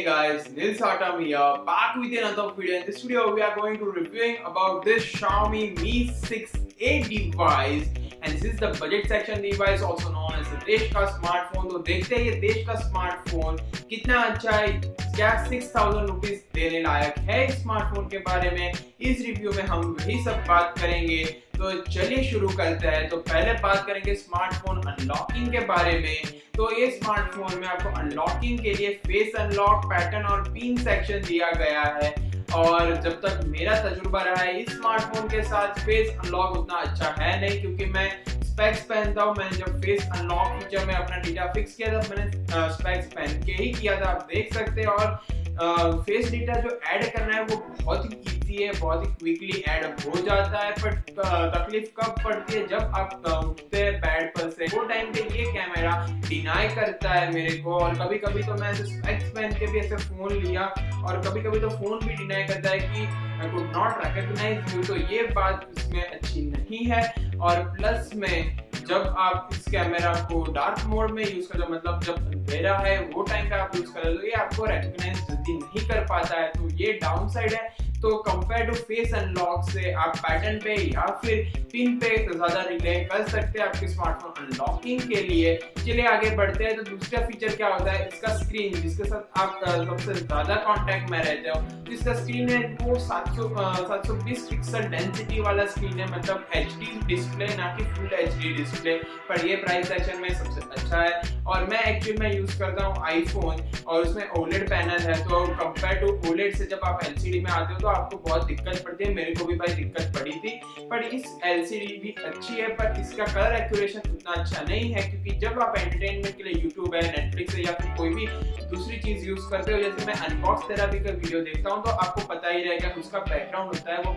Hey guys, Nil Satam here, back with another video. In this video, we are going to reviewing about this Xiaomi Mi 6A device, and this is the budget section device, also known as the देश का smartphone. तो देखते हैं ये देश का smartphone कितना अच्छा है, क्या 6000 रुपीज देने लायक है इस स्मार्टफोन के बारे में इस रिव्यू में हम वही सब बात करेंगे। तो चलिए शुरू करते हैं। तो पहले बात करेंगे स्मार्टफोन अनलॉकिंग के बारे में। तो ये स्मार्टफोन में आपको अनलॉकिंग के लिए फेस अनलॉक, पैटर्न और पिन सेक्शन दिया गया है। और जब तक मेरा तजुर्बा रहा है इस स्मार्टफोन के साथ, फेस अनलॉक उतना अच्छा है नहीं, क्योंकि मैं स्पेक्स पहनता हूँ। मैंने जब फेस अनलॉक फीचर में अपना डेटा फिक्स किया था, मैंने स्पेक्स पहन के ही किया था, आप देख सकते हैं। और फेस डेटा जो ऐड करना है वो बहुत ही इजी है, बहुत ही क्विकली ऐड हो जाता है। बट तकलीफ कब पड़ती है, जब आप उठते हैं बेड पर से, वो टाइम पे ये कैमरा डिनाई करता है मेरे को। और कभी कभी तो मैं स्पेक्स पहन के भी ऐसे फोन लिया, और कभी कभी तो फोन भी डिनाई करता है कि I could not recognize you. तो ये बात इसमें अच्छी नहीं है। और प्लस में जब आप इस कैमरा को डार्क मोड में यूज करते हो, मतलब जब अंधेरा है वो टाइम पे आप यूज कर रहे हो, ये आपको रिकॉग्नाइज जल्दी नहीं कर पाता है। तो ये डाउन साइड है। तो कंपेयर टू फेस अनलॉक से आप पैटर्न पे या फिर पिन पे ज्यादा रिले कर सकते हैं आपके स्मार्टफोन अनलॉकिंग के लिए। चलिए आगे बढ़ते हैं। तो दूसरा फीचर क्या होता है, इसका स्क्रीन, जिसके साथ आप सबसे ज्यादा कांटेक्ट में रहते हो। तो इसका स्क्रीन है वो 720 पिक्सल डेंसिटी वाला स्क्रीन है, मतलब HD डिस्प्ले, ना कि फुल HD डिस्प्ले। पर ये प्राइस सेक्शन में सबसे अच्छा है। और मैं एक्चुअली में यूज करता हूँ आईफोन, और उसमें OLED पैनल है। तो कंपेयर टू OLED से जब आप LCD में आते हो तो आपको बहुत दिक्कत पड़ती है। मेरे को भी भाई दिक्कत पड़ी थी। पर इस LCD भी अच्छी है, पर इसका कलर एक्यूरेशन उतना अच्छा नहीं है, क्योंकि जब आप एंटरटेनमेंट के लिए यूट्यूब है, नेटफ्लिक्स है, या फिर कोई भी दूसरी चीज यूज करते हो, जैसे मैं अनबॉक्स थेरेपी का वीडियो देखता हूँ, तो आपको पता ही रहेगा उसका बैकग्राउंड होता है वो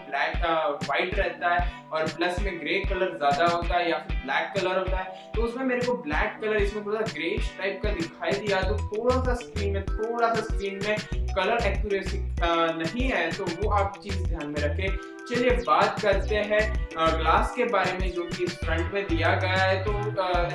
व्हाइट रहता है, और प्लस में ग्रे कलर ज्यादा होता है या फिर ब्लैक कलर होता है। तो उसमें मेरे को ब्लैक कलर इसमें थोड़ा ग्रेश टाइप का दिखाई दिया। तो थोड़ा सा स्क्रीन में कलर एक्यूरेसी नहीं है, तो वो आप चीज ध्यान में रखें। चलिए बात करते हैं ग्लास के बारे में, जो कि फ्रंट में दिया गया है। तो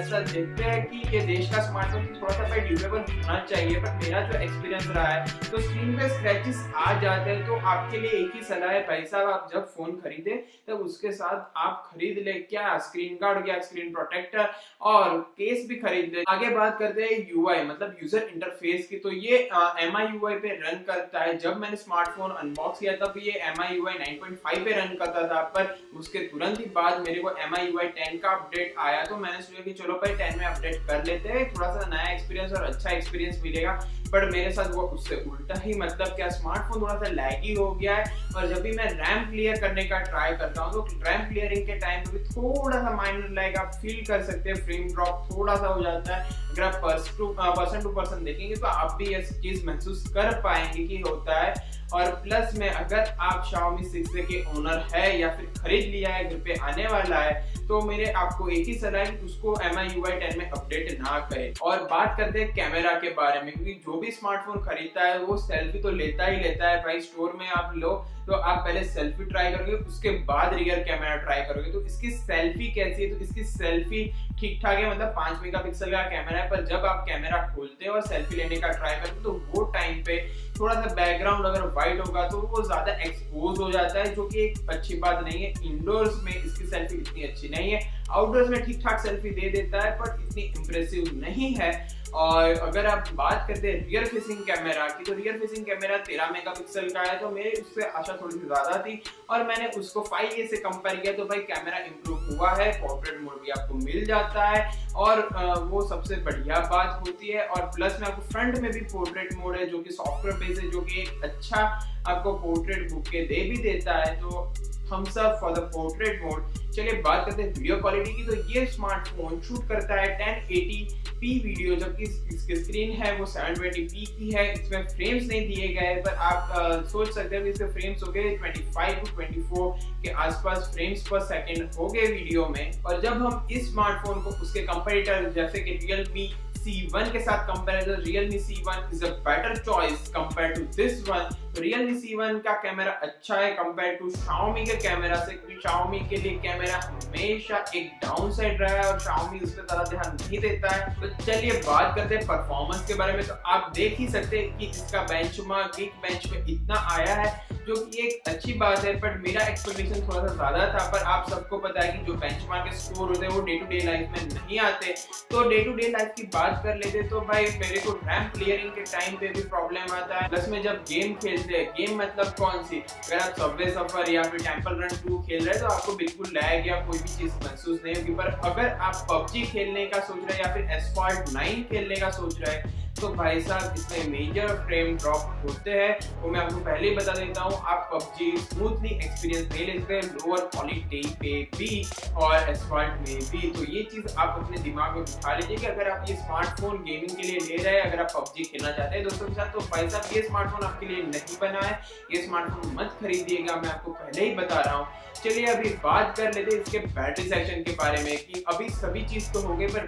ऐसा देखते हैं कि ये देश का स्मार्टफोन थोड़ा सा ड्यूरेबल होना चाहिए, पर मेरा जो एक्सपीरियंस रहा है, तो स्क्रीन पे स्क्रैचेस आ जाते हैं। तो आपके लिए एक ही सलाह है भाई साहब, आप जब फोन खरीदे तब उसके साथ आप खरीद ले क्या स्क्रीन गार्ड या स्क्रीन प्रोटेक्टर, और केस भी खरीद ले। आगे बात करते हैं UI, मतलब यूजर इंटरफेस की। तो ये MIUI पे रन करता है। जब मैंने स्मार्टफोन अनबॉक्स किया तब ये MIUI 9.5 पे रन करता था, पर उसके तुरंत ही बाद मेरे को MIUI 10 का अपडेट आया। तो मैंने सोचा कि चलो भाई 10 में अपडेट कर लेते हैं, थोड़ा सा नया एक्सपीरियंस और अच्छा एक्सपीरियंस मिलेगा। पर मेरे साथ वो उससे उल्टा ही, मतलब क्या स्मार्टफोन थोड़ा सा लैगी हो गया है। और जब भी मैं रैम क्लियर करने का ट्राई करता हूँ, तो रैम क्लियरिंग के टाइम पे भी थोड़ा सा माइनर लैग आप फील कर सकते हैं, फ्रेम ड्रॉप थोड़ा सा हो जाता है। अगर आप पर्सन टू पर्सन देखेंगे तो आप भी ये चीज महसूस कर पाएंगे कि होता है। और प्लस में अगर आप Xiaomi 6 के ओनर है या फिर खरीद लिया है, घर पे आने वाला है, तो मेरे आपको एक ही सलाह है कि उसको MIUI 10 में अपडेट ना करें। और बात करते हैं कैमरा के बारे में, क्योंकि जो भी स्मार्टफोन खरीदता है वो सेल्फी तो लेता ही लेता है भाई। स्टोर में आप लो तो आप पहले सेल्फी ट्राई करोगे, उसके बाद रियर कैमरा ट्राई करोगे। तो इसकी सेल्फी कैसी है, तो इसकी सेल्फी ठीक ठाक है, मतलब 5 मेगापिक्सल का कैमरा है। पर जब आप कैमरा खोलते हो और सेल्फी लेने का ट्राई करते हो, तो वो टाइम पे थोड़ा सा बैकग्राउंड अगर व्हाइट होगा तो वो ज्यादा एक्सपोज हो जाता है, जो कि एक अच्छी बात नहीं है। इंडोर्स में इसकी सेल्फी इतनी अच्छी नहीं है, आउटडोर्स में ठीक ठाक सेल्फी दे देता है, पर इतनी इंप्रेसिव नहीं है। और अगर आप बात करते हैं रियर फेसिंग कैमरा की, तो रियर फेसिंग कैमरा 13 मेगापिक्सल का है। तो मेरे उससे आशा थोड़ी सी ज्यादा थी, और मैंने उसको 5A से कंपेयर किया, तो भाई कैमरा इंप्रूव हुआ है। पोर्ट्रेट मोड भी आपको मिल जाता है, और वो सबसे बढ़िया बात होती है। और प्लस में आपको फ्रंट में भी पोर्ट्रेट मोड है, जो कि सॉफ्टवेयर बेस है, जो कि एक अच्छा आपको पोर्ट्रेट बुके दे भी देता है। तो thumbs up for the portrait mode. चलिए बात करते हैं वीडियो क्वालिटी की। तो ये स्मार्टफोन शूट करता है 1080p वीडियो, जबकि इसकी स्क्रीन है वो 720p की है। इसमें फ्रेम्स नहीं दिए गए, पर आप सोच सकते हैं कि इसके फ्रेम्स हो गए 25 to 24 के आसपास फ्रेम्स पर सेकंड हो गए वीडियो में। और जब हम इस स्मार्टफोन को उसके कंपेटिटर जैसे कि Realme C1 के साथ कंपेयर, तो Realme C1 is a better choice compare to this one. Realme C1 का कैमरा अच्छा है कंपेयर टू Xiaomi के कैमरा से, क्योंकि Xiaomi के लिए कैमरा हमेशा एक डाउन साइड रहा है और Xiaomi उस पर ज़्यादा ध्यान नहीं देता है। तो चलिए बात करते हैं परफॉर्मेंस के बारे में। तो आप देख ही सकते हैं कि इसका बेंचमार्क Geekbench पे इतना आया है, जो कि एक अच्छी बात है, पर मेरा एक्सपेक्टेशन थोड़ा सा ज़्यादा था। पर आप सबको पता है कि जो बेंचमार्क के स्कोर होते हैं वो डे टू डे लाइफ में नहीं आते। तो डे टू डे लाइफ की बात कर लेते तो भाई मेरे को रैम क्लियरिंग के टाइम पे भी प्रॉब्लम आता है। प्लस में जब गेम खेलते हैं, गेम मतलब कौन सी, अगर आप सबवे सफर या फिर टेंपल रन 2 खेल रहे हैं तो आपको बिल्कुल लैग या कोई भी चीज महसूस नहीं होगी। पर अगर आप पबजी खेलने का सोच रहे हैं या फिर एस्फॉल्ट 9 खेलने का सोच रहे हैं तो भाई साहब इसमें मेजर फ्रेम ड्रॉप होते हैं। वो मैं आपको पहले ही बता देता हूँ, आप पबजी स्मूथली एक्सपीरियंस नहीं ले सकते लोअर क्वालिटी पे भी और एस्फॉल्ट में भी। तो ये चीज़ आप अपने दिमाग में बिठा लीजिए कि अगर आप ये स्मार्टफोन गेमिंग के लिए ले रहे हैं, अगर आप पबजी खेलना चाहते हैं दोस्तों के साथ, तो भाई साहब ये स्मार्टफोन आपके लिए नहीं बना है। ये स्मार्टफोन मत खरीदिएगा, मैं आपको पहले ही बता रहा हूँ। चलिए अभी बात कर लेते हैं इसके बैटरी सेक्शन के बारे में, कि अभी सभी चीज़ तो हो गई, पर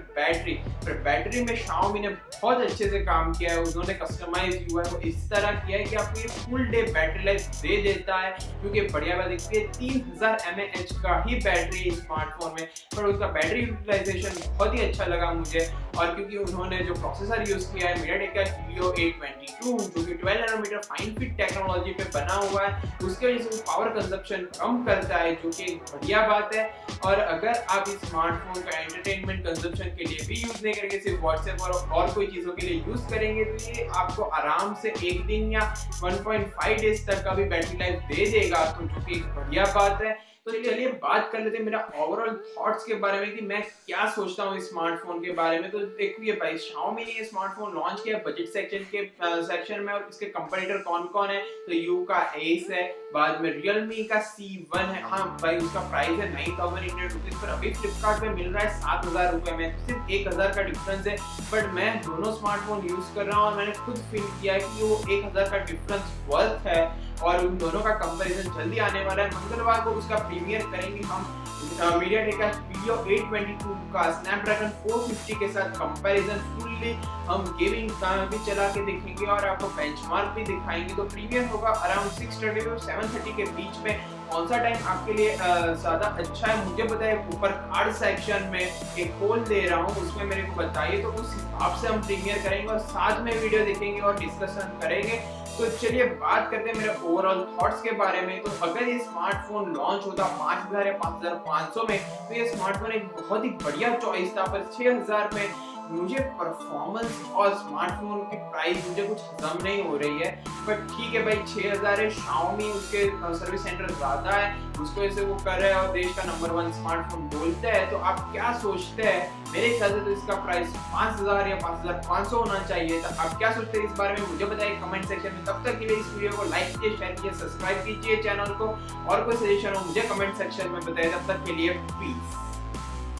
बैटरी में Xiaomi ने बहुत अच्छे से काम किया है। उन्होंने कस्टमाइज UI को इस तरह किया है कि आपको ये फुल डे बैटरी लाइफ दे देता है, क्योंकि बढ़िया बात है 3000 mAh का ही बैटरी स्मार्टफोन में, पर उसका बैटरी यूटिलाइजेशन बहुत ही अच्छा लगा मुझे। और क्योंकि उन्होंने जो प्रोसेसर यूज किया है MediaTek का Helio 822, जो कि 12 नैनोमीटर फाइन फिट टेक्नोलॉजी पे बना हुआ है, उसके वजह से वो पावर कंजप्शन कम करता है, जो कि एक बढ़िया बात है। और अगर आप इस स्मार्टफोन का एंटरटेनमेंट कंजप्शन के लिए भी यूज नहीं करेंगे, सिर्फ व्हाट्सएप और कोई चीजों के लिए यूज करेंगे, तो ये आपको आराम से एक दिन या 1.5 डेज तक का भी बैटरी लाइफ दे देगा, तो जो कि एक बढ़िया बात है। तो चलिए बात कर लेते हैं मेरा ओवरऑल थॉट्स के बारे में कि मैं क्या सोचता हूँ इस स्मार्टफोन के बारे में। तो देखिए भाई, Xiaomi ने ये स्मार्टफोन लॉन्च किया बजट सेक्शन में, और इसके कंपटीटर कौन कौन है, तो यू का Ace है, बाद में Realme का C1 है। हाँ भाई, उसका प्राइस है 9800 रुपीज, पर अभी फ्लिपकार्ट पे मिल रहा है 7000 रुपए में, सिर्फ 1000 का डिफरेंस है। बट मैं दोनों स्मार्टफोन यूज कर रहा हूँ और मैंने खुद फील किया है कि वो 1000 का डिफरेंस वर्थ है, और उन दोनों का कंपैरिजन जल्दी आने वाला है। मंगलवार को उसका प्रीमियर करेंगे हम MediaTek का Helio 822 का Snapdragon 450 के साथ कंपैरिजन फुल्ली हम गेमिंग भी चला के देखेंगे और आपको बेंचमार्क भी दिखाएंगे। तो प्रीमियर होगा अराउंड 6:30 और 7:30 के बीच में। कौन सा टाइम आपके लिए ज़्यादा अच्छा है मुझे बताइए। ऊपर कार्ड सेक्शन में एक पोल दे रहा हूँ, उसमें मेरे को बताइए, तो उस हिसाब से हम प्रीमियर करेंगे और साथ में वीडियो देखेंगे और डिस्कशन करेंगे। तो चलिए बात करते हैं मेरे ओवरऑल थॉट्स के बारे में। तो अगर ये स्मार्टफोन लॉन्च होता 5000 या 5500 में, तो ये स्मार्टफोन एक बहुत ही बढ़िया चॉइस था। पर 6000 में मुझे परफॉर्मेंस और स्मार्टफोन की प्राइस मुझे कुछ हजम नहीं हो रही है। बट ठीक है भाई, 6000 है, Xiaomi उसके सर्विस सेंटर ज्यादा है, उसको ऐसे वो कर रहे हैं और देश का नंबर 1 स्मार्टफोन बोलते हैं। तो आप क्या सोचते हैं? मेरे हिसाब से तो इसका प्राइस 5000 या 5500 होना चाहिए था। आप क्या सोचते हैं इस बारे में मुझे बताइए कमेंट सेक्शन में। तब तक के लिए इस वीडियो को लाइक कीजिए, शेयर कीजिए, सब्सक्राइब कीजिए चैनल को, और कोई सजेशन हो मुझे कमेंट सेक्शन में बताइए। तब तक के लिए पीस।